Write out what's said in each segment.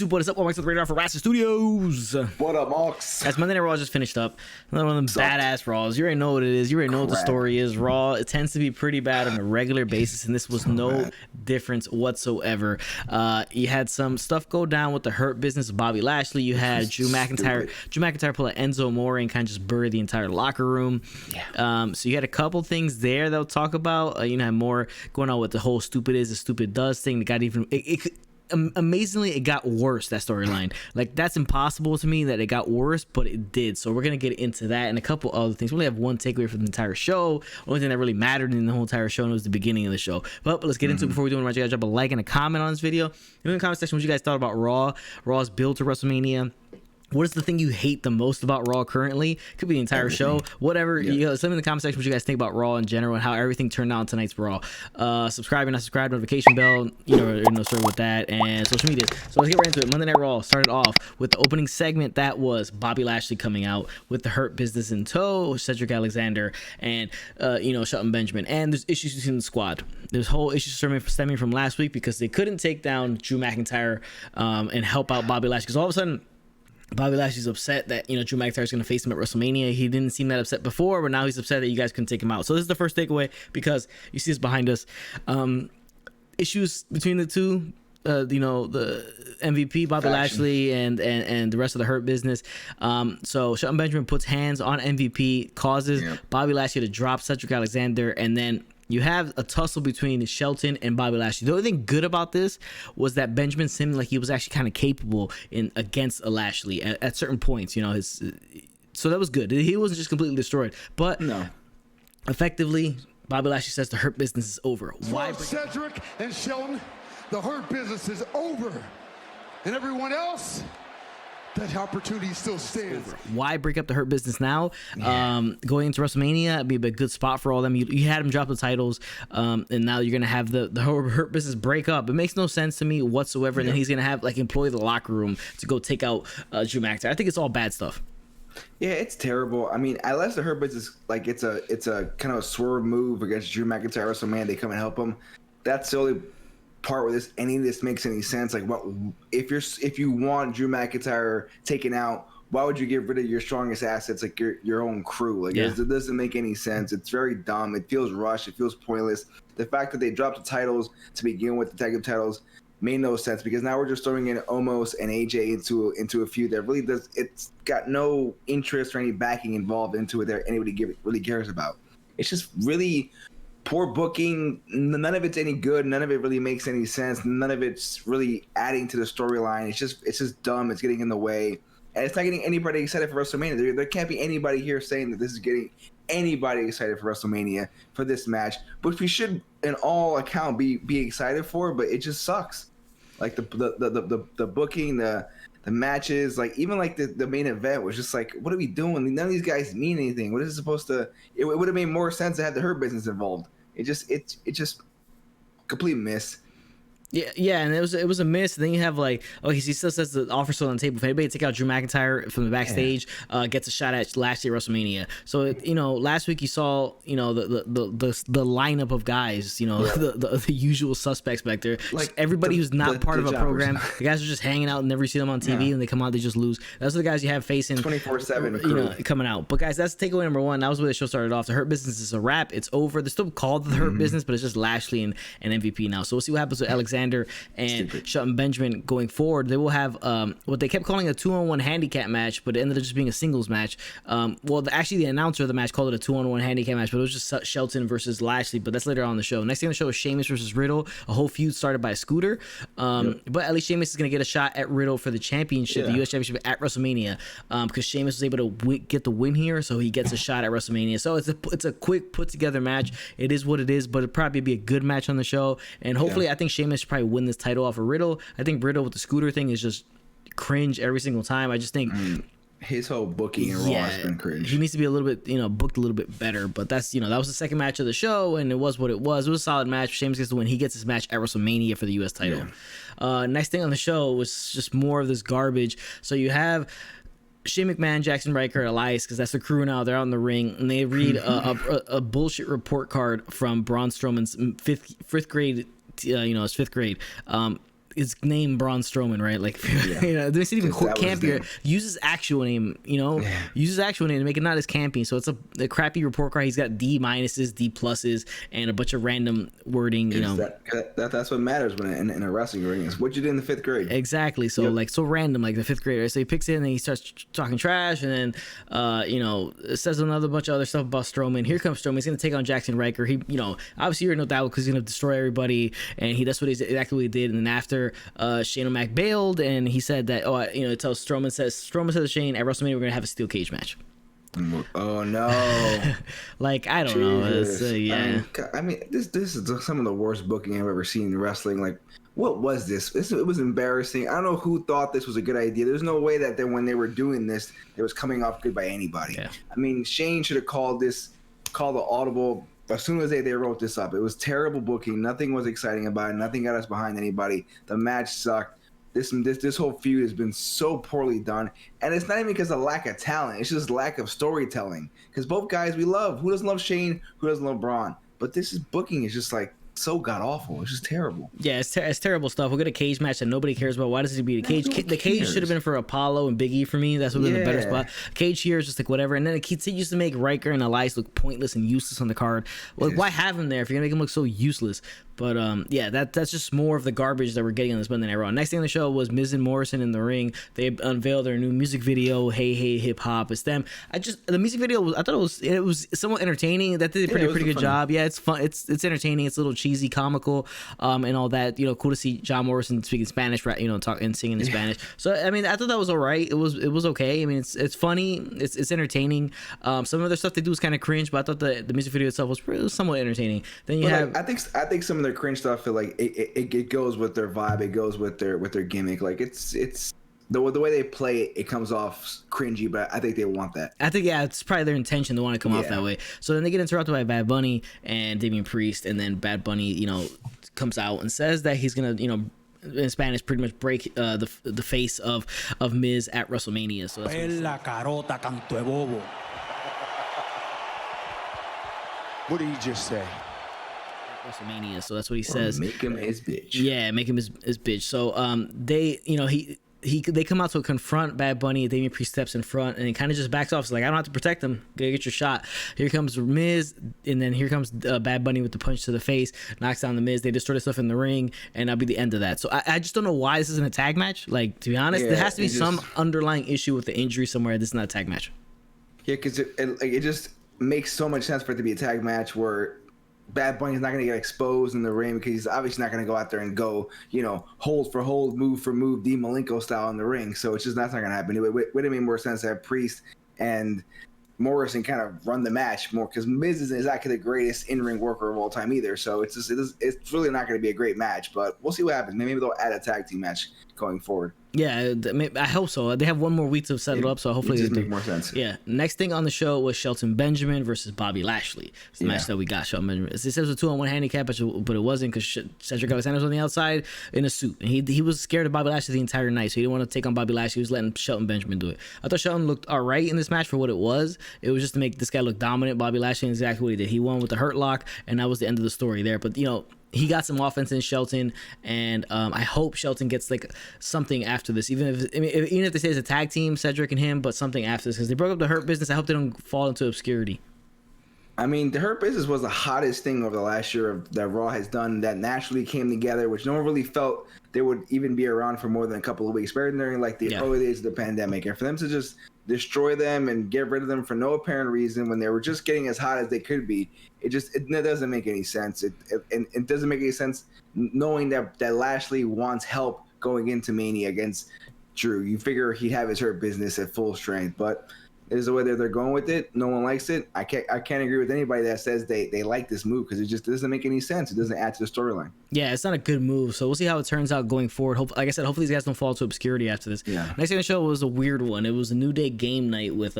YouTube, what is up? Welcome to the radar for Rasslin Studios. What up, Mox? As Monday Night Raw just finished up, another one of them badass Raws. You already know what it is. You already know what the story is. Raw, it tends to be pretty bad on a regular basis, and this was no difference whatsoever. You had some stuff go down with the Hurt Business of Bobby Lashley. You had Drew McIntyre pull an Enzo Amore and kind of just bury the entire locker room. So you had a couple things there that we'll talk about. You know, had more going on with the whole stupid is, the stupid does thing. That got even amazingly, it got worse, that storyline. Like, that's impossible to me that it got worse, but it did. So we're gonna get into that and a couple other things. We only have one takeaway from the entire show. Only thing that really mattered in the whole entire show, and it was the beginning of the show. But let's get into it. Before we do it, you guys drop a like and a comment on this video. In the comment section what you guys thought about Raw's build to WrestleMania. What is the thing you hate the most about Raw currently? Could be the entire show, whatever. You know, send me in the comment section what you guys think about Raw in general and how everything turned out in tonight's Raw. Subscribe and not subscribe, notification bell, you know, no story with that, and social media. So let's get right into it. Monday Night Raw started off with the opening segment that was Bobby Lashley coming out with the Hurt Business in tow, Cedric Alexander, and you know, Shelton Benjamin. And there's issues between the squad. There's whole issues stemming from last week because they couldn't take down Drew McIntyre and help out Bobby Lashley, because all of a sudden Bobby Lashley's upset that, you know, Drew McIntyre's going to face him at WrestleMania. He didn't seem that upset before, but now he's upset that you guys couldn't take him out. So this is the first takeaway, because you see this behind us. Issues between the two, you know, the MVP Bobby Lashley and the rest of the Hurt Business. So Shelton Benjamin puts hands on MVP, causes Bobby Lashley to drop Cedric Alexander, and then you have a tussle between Shelton and Bobby Lashley. The only thing good about this was that Benjamin seemed like he was actually kind of capable against a Lashley at certain points. You know, so that was good. He wasn't just completely destroyed. But no, effectively, Bobby Lashley says the Hurt Business is over. Why, Cedric and Shelton? The Hurt Business is over, and everyone else, that opportunity still stands. Why break up the Hurt Business now? Going into WrestleMania, it'd be a good spot for all of them. You had them drop the titles, and now you're gonna have the Hurt Business break up. It makes no sense to me whatsoever. And then he's gonna have employ the locker room to go take out Drew McIntyre. I think it's all bad stuff. Yeah, it's terrible. I mean, unless the Hurt Business, like, it's a kind of a swerve move against Drew McIntyre or WrestleMania, they come and help him. That's the only part where any of this makes any sense. Like, what if you want Drew McIntyre taken out, why would you get rid of your strongest assets, like your own crew? Like, it doesn't make any sense. It's very dumb. It feels rushed. It feels pointless. The fact that they dropped the titles to begin with, the tag team titles, made no sense, because now we're just throwing in Omos and AJ into a feud that really does. It's got no interest or any backing involved into it that anybody really cares about. It's just really poor booking. None of it's any good. None of it really makes any sense. None of it's really adding to the storyline. It's just dumb. It's getting in the way, and it's not getting anybody excited for WrestleMania. There can't be anybody here saying that this is getting anybody excited for WrestleMania for this match, which we should, in all account, be excited for. But it just sucks. Like the booking, the matches, like even like the main event was just like, what are we doing? None of these guys mean anything. What is it supposed to? It would have made more sense to have the Hurt Business involved. It just complete miss. Yeah, and it was a miss. And then you have he still says the offer's still on the table. If anybody take out Drew McIntyre from the backstage, gets a shot at Lashley at WrestleMania. So you know, last week you saw, you know, the lineup of guys, you know, the usual suspects back there. Like everybody who's not part of a program, the guys are just hanging out and never see them on TV, and they come out, they just lose. Those are the guys you have facing 24/7, you know, coming out. But guys, that's takeaway number one. That was where the show started off. The Hurt Business is a wrap. It's over. They're still called the Hurt Business, but it's just Lashley and MVP now. So we'll see what happens with Alexander and Shelton Benjamin going forward. They will have what they kept calling a 2-on-1 handicap match, but it ended up just being a singles match. Actually, the announcer of the match called it a 2-on-1 handicap match, but it was just Shelton versus Lashley. But that's later on in the show. Next thing on the show is Sheamus versus Riddle. A whole feud started by a scooter. But at least Sheamus is going to get a shot at Riddle for the championship, the U.S. Championship at WrestleMania, because Sheamus was able to get the win here, so he gets a shot at WrestleMania. So it's a quick put together match. It is what it is, but it'll probably be a good match on the show. And hopefully, I think Sheamus should probably win this title off of Riddle. I think Riddle with the scooter thing is just cringe every single time. I just think his whole booking in Raw has been cringe. He needs to be a little bit, you know, booked a little bit better. But that's, you know, that was the second match of the show, and it was what it was. It was a solid match. Sheamus gets the win. He gets his match at WrestleMania for the U.S. title. Next thing on the show was just more of this garbage. So you have Shane McMahon, Jackson Riker, Elias, because that's the crew now. They're out in the ring, and they read a bullshit report card from Braun Strowman's fifth grade. You know, his fifth grade. his name Braun Strowman, right? Like, you know, this even campier. Use his actual name, you know, use his actual name to make it not as campy. So it's a crappy report card. He's got D minuses, D pluses, and a bunch of random wording. You know, that's what matters when in a wrestling ring is what you did in the 5th grade. Exactly. So like so random, like the 5th grade. Right? So he picks it and then he starts talking trash, and then you know, says another bunch of other stuff about Strowman. Here comes Strowman. He's gonna take on Jackson Riker. He, you know, obviously you're no doubt because he's gonna destroy everybody, and that's exactly what he did. And then after Shane O'Mac bailed, and he said that you know, it tells Strowman says to Shane at WrestleMania we're gonna have a steel cage match. Oh no! Like I don't know. It's, yeah. I mean, this is some of the worst booking I've ever seen in wrestling. Like, what was this? It was embarrassing. I don't know who thought this was a good idea. There's no way that when they were doing this, it was coming off good by anybody. Yeah. I mean, Shane should have called the audible as soon as they wrote this up. It was terrible booking. Nothing was exciting about it. Nothing got us behind anybody. The match sucked. This whole feud has been so poorly done, and it's not even because of lack of talent. It's just lack of storytelling. Because both guys we love. Who doesn't love Shane? Who doesn't love Braun? But this booking is just like so god awful. It's just terrible. Yeah, it's terrible stuff. We'll get a cage match that nobody cares about. Why does it be the cage? The cage should have been for Apollo and Big E for me. That's would have been a better spot. Cage here is just like whatever. And then it used to make Riker and Elias look pointless and useless on the card. Like, why have him there if you're gonna make him look so useless? But yeah, that's just more of the garbage that we're getting on this Monday Night Raw. Next thing on the show was Miz and Morrison in the ring. They unveiled their new music video, Hey Hey Hip Hop. It's them. The music video I thought it was somewhat entertaining. That did a pretty good job. Yeah, it's fun. It's entertaining. It's a little cheesy, comical, and all that. You know, cool to see John Morrison speaking Spanish, right? You know, talk and singing in Spanish. So I mean, I thought that was all right. It was okay. I mean, it's funny. It's entertaining. Some of the stuff they do is kind of cringe, but I thought the music video itself was somewhat entertaining. Then you have I think some of their cringe stuff, it goes with their vibe. It goes with their gimmick. Like it's the way they play it comes off cringy, but I think they want that. I think it's probably their intention to want to come off that way. So then they get interrupted by Bad Bunny and Damian Priest, and then Bad Bunny, you know, comes out and says that he's gonna, you know, in Spanish, pretty much break the face of Miz at WrestleMania. So that's what did he just say? WrestleMania, so that's what he says. Make him his bitch. Yeah, make him his bitch. So they, you know, they come out to confront Bad Bunny. Damian Priest steps in front and he kind of just backs off. It's like, I don't have to protect him. Go get your shot. Here comes Miz, and then here comes Bad Bunny with the punch to the face, knocks down the Miz. They destroy stuff in the ring, and that'll be the end of that. So I just don't know why this isn't a tag match. Like, to be honest, there has to be some underlying issue with the injury somewhere. This is not a tag match. Yeah, because it just makes so much sense for it to be a tag match where Bad Bunny's not going to get exposed in the ring because he's obviously not going to go out there and go, you know, hold for hold, move for move, Dean Malenko style in the ring. So it's just that's not going to happen. It would have made more sense to have Priest and Morrison kind of run the match more because Miz isn't exactly the greatest in-ring worker of all time either. So it's really not going to be a great match, but we'll see what happens. Maybe they'll add a tag team match going forward. Yeah, I hope so. They have one more week to set it up, so hopefully it make more sense. Yeah. Next thing on the show was Shelton Benjamin versus Bobby Lashley. It's the match that we got. Shelton Benjamin. It says it was a 2-on-1 handicap, but it wasn't because Cedric Alexander was on the outside in a suit, and he was scared of Bobby Lashley the entire night, so he didn't want to take on Bobby Lashley. He was letting Shelton Benjamin do it. I thought Shelton looked all right in this match for what it was. It was just to make this guy look dominant. Bobby Lashley, exactly what he did. He won with the hurt lock, and that was the end of the story there. But you know, he got some offense in Shelton, and I hope Shelton gets like something after this. Even if they say it's a tag team, Cedric and him, but something after this because they broke up the Hurt Business. I hope they don't fall into obscurity. I mean, the Hurt Business was the hottest thing over the last year that Raw has done that naturally came together, which no one really felt they would even be around for more than a couple of weeks, better during like the early days of the pandemic. And for them to just destroy them and get rid of them for no apparent reason when they were just getting as hot as they could be, it doesn't make any sense. It doesn't make any sense knowing that Lashley wants help going into Mania against Drew. You figure he'd have his Hurt Business at full strength, but it is the way that they're going with it. No one likes it. I can't agree with anybody that says they like this move because it just doesn't make any sense. It doesn't add to the storyline. Yeah, it's not a good move. So we'll see how it turns out going forward. Like I said, hopefully these guys don't fall into obscurity after this. Yeah. Next thing on the show was a weird one. It was a New Day game night with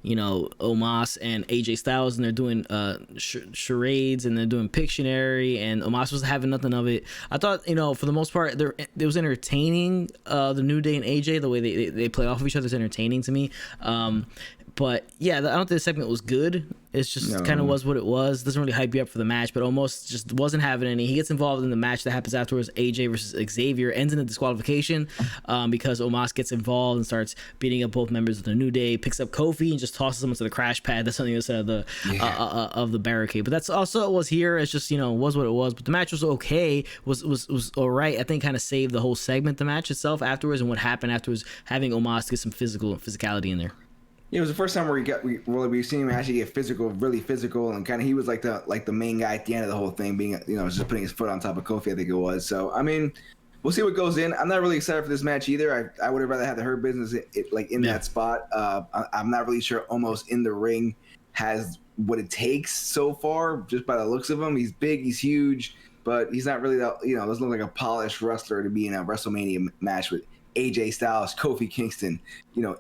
you know, Omos and AJ Styles, and they're doing charades and they're doing Pictionary, and Omos was having nothing of it. I thought, you know, for the most part, it was entertaining. The New Day and AJ, the way they play off of each other is entertaining to me. But yeah, I don't think the segment was good. It's just kind of was what it was. Doesn't really hype you up for the match, but almost just wasn't having any. He gets involved in the match that happens afterwards. AJ versus Xavier ends in a disqualification because Omos gets involved and starts beating up both members of the New Day. Picks up Kofi and just tosses him into the crash pad. That's on the other side of the barricade. But that's also what was here. It's just was what it was. But the match was okay. Was all right. I think kind of saved the whole segment, the match itself afterwards, and what happened afterwards, having Omos get some physicality in there. Yeah, it was the first time where we seen him actually get physical, really physical, and kind of he was like the main guy at the end of the whole thing, being just putting his foot on top of Kofi, I think it was. So I mean, we'll see what goes in. I'm not really excited for this match either. I would have rather had the Hurt Business in that spot. I'm not really sure almost in the ring has what it takes so far, just by the looks of him. He's big, he's huge, but he's not really doesn't look like a polished wrestler to be in a WrestleMania match with AJ Styles, Kofi Kingston,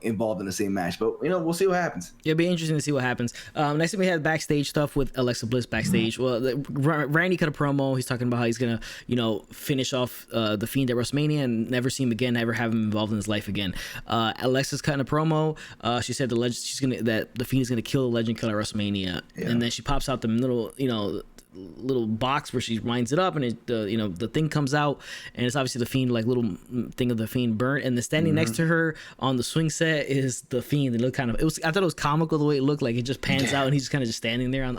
involved in the same match. But, we'll see what happens. It'll be interesting to see what happens. Next thing we had backstage stuff with Alexa Bliss backstage. Well, Randy cut a promo. He's talking about how he's going to, finish off The Fiend at WrestleMania and never see him again, never have him involved in his life again. Alexa's cutting a promo. She said that The Fiend is going to kill the Legend Killer at WrestleMania. Yeah. And then she pops out the little box where she winds it up, and the thing comes out, and it's obviously the Fiend, like little thing of the Fiend burnt, and then standing next to her on the swing set is the Fiend. It looked I thought it was comical the way it looked, like it just pans out and he's kind of just standing there on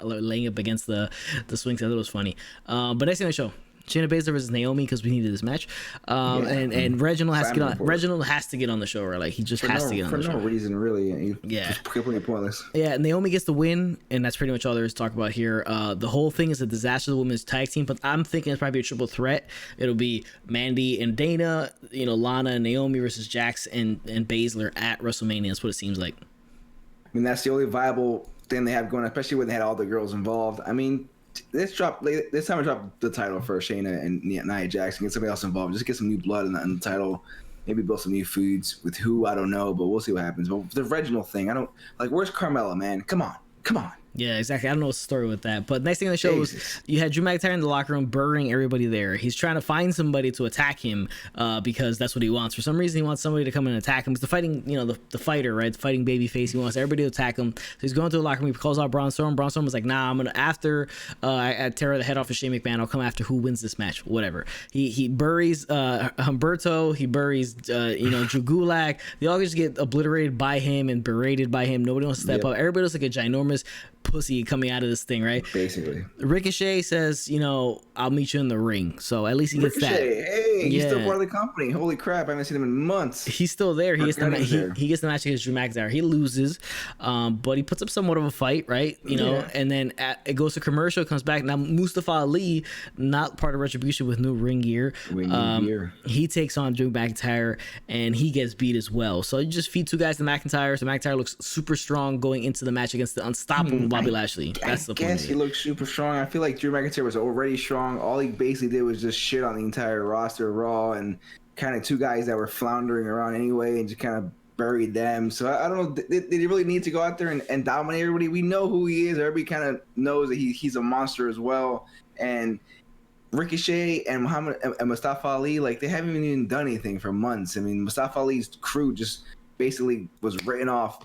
laying up against the swing set. I thought it was funny. But next thing on the show, Shayna Baszler versus Naomi, because we needed this match, and Reginald has to get on. Reginald has to get on the show, or like he just has to get on the show for no reason, really. Just completely pointless. Yeah, Naomi gets the win, and that's pretty much all there is to talk about here. The whole thing is a disaster, the women's tag team, but I'm thinking it's probably a triple threat. It'll be Mandy and Dana, Lana and Naomi versus Jax and Baszler at WrestleMania. That's what it seems like. I mean, that's the only viable thing they have going, especially when they had all the girls involved. I mean, this time I drop the title for Shayna and Nia Jax, get somebody else involved. Just get some new blood in the title. Maybe build some new feuds with who, I don't know, but we'll see what happens. But the Reginald thing, I don't like. Where's Carmella, man? Come on. Yeah, exactly. I don't know what's the story with that. But next thing on the show was you had Drew McIntyre in the locker room burying everybody there. He's trying to find somebody to attack him because that's what he wants. For some reason, he wants somebody to come and attack him. It's the fighting, the fighter, right? The fighting babyface. He wants everybody to attack him. So he's going to the locker room. He calls out Braun Strowman. Braun Strowman was like, nah, I'm going to, after I tear the head off of Shane McMahon, I'll come after who wins this match. Whatever. He buries Humberto. He buries, Drew Gulak. They all just get obliterated by him and berated by him. Nobody wants to step up. Everybody looks like a ginormous pussy coming out of this thing, right? Basically. Ricochet says, I'll meet you in the ring. So at least he gets that. Hey, he's still part of the company. Holy crap, I haven't seen him in months. He's still there. He gets the match against Drew McIntyre. He loses, but he puts up somewhat of a fight, right? And then it goes to commercial, comes back. Now Mustafa Ali, not part of Retribution with new ring gear. He takes on Drew McIntyre and he gets beat as well. So you just feed two guys to McIntyre. So McIntyre looks super strong going into the match against the unstoppable Bobby Lashley. That's the point. I guess he looks super strong. I feel like Drew McIntyre was already strong. All he basically did was just shit on the entire roster of Raw and kind of two guys that were floundering around anyway and just kind of buried them. So I don't know. Did he really need to go out there and dominate everybody? We know who he is. Everybody kind of knows that he's a monster as well. And Ricochet and Mustafa Ali, like, they haven't even done anything for months. I mean, Mustafa Ali's crew just basically was written off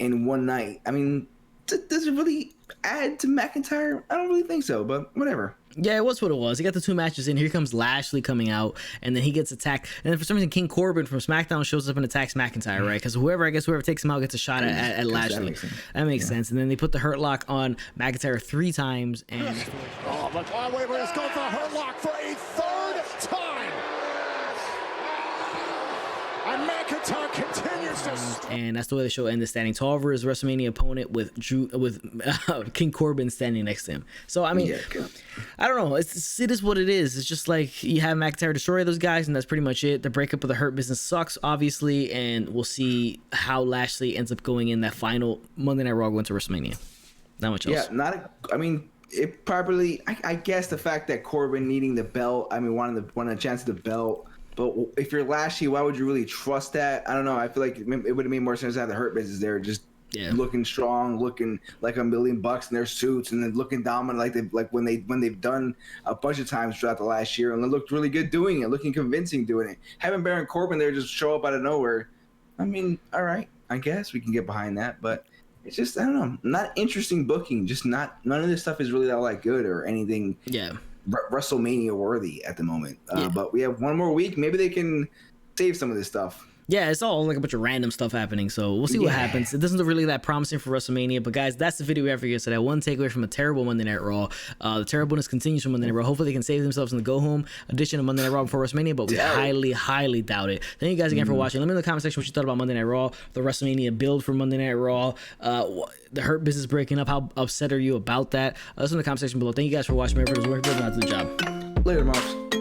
in one night. I mean, does it really add to McIntyre? I don't really think so, but whatever. Yeah, it was what it was. He got the two matches in. Here comes Lashley coming out, and then he gets attacked. And then for some reason, King Corbin from SmackDown shows up and attacks McIntyre, right? Because whoever takes him out gets a shot at Lashley. That makes sense. And then they put the Hurt Lock on McIntyre 3 times. And wait, let's go for the Hurt Lock for a 3rd time. And McIntyre continues to... And that's the way the show ended, standing tall over his WrestleMania opponent with King Corbin standing next to him. So, I mean, I don't know. It is what it is. It's just like you have McIntyre destroy those guys, and that's pretty much it. The breakup of the Hurt Business sucks, obviously, and we'll see how Lashley ends up going in that final Monday Night Raw going to WrestleMania. Not much else. Yeah, it probably... I guess the fact that Corbin needing the belt, wanting a chance at the belt... But if you're Lashley, why would you really trust that? I don't know. I feel like it would have made more sense to have the Hurt Business there. Just looking strong, looking like $1 million in their suits, and then looking dominant when they've done a bunch of times throughout the last year, and they looked really good doing it, looking convincing doing it. Having Baron Corbin there just show up out of nowhere, I mean, all right, I guess we can get behind that, but it's just, I don't know, not interesting booking. Just none of this stuff is really all that good or anything. Yeah. WrestleMania worthy at the moment. But we have one more week. Maybe they can save some of this stuff. Yeah, it's all like a bunch of random stuff happening, so we'll see what happens. It doesn't look really that promising for WrestleMania, but guys, that's the video we have for you today. One takeaway from a terrible Monday Night Raw. The terribleness continues from Monday Night Raw. Hopefully they can save themselves in the go-home edition of Monday Night Raw before WrestleMania, but we highly doubt it. Thank you guys again for watching. Let me know in the comment section what you thought about Monday Night Raw, the WrestleMania build for Monday Night Raw, the Hurt Business breaking up. How upset are you about that? Let us know in the comment section below. Thank you guys for watching. Remember, it was worth it. Not to the job. Later, Marks.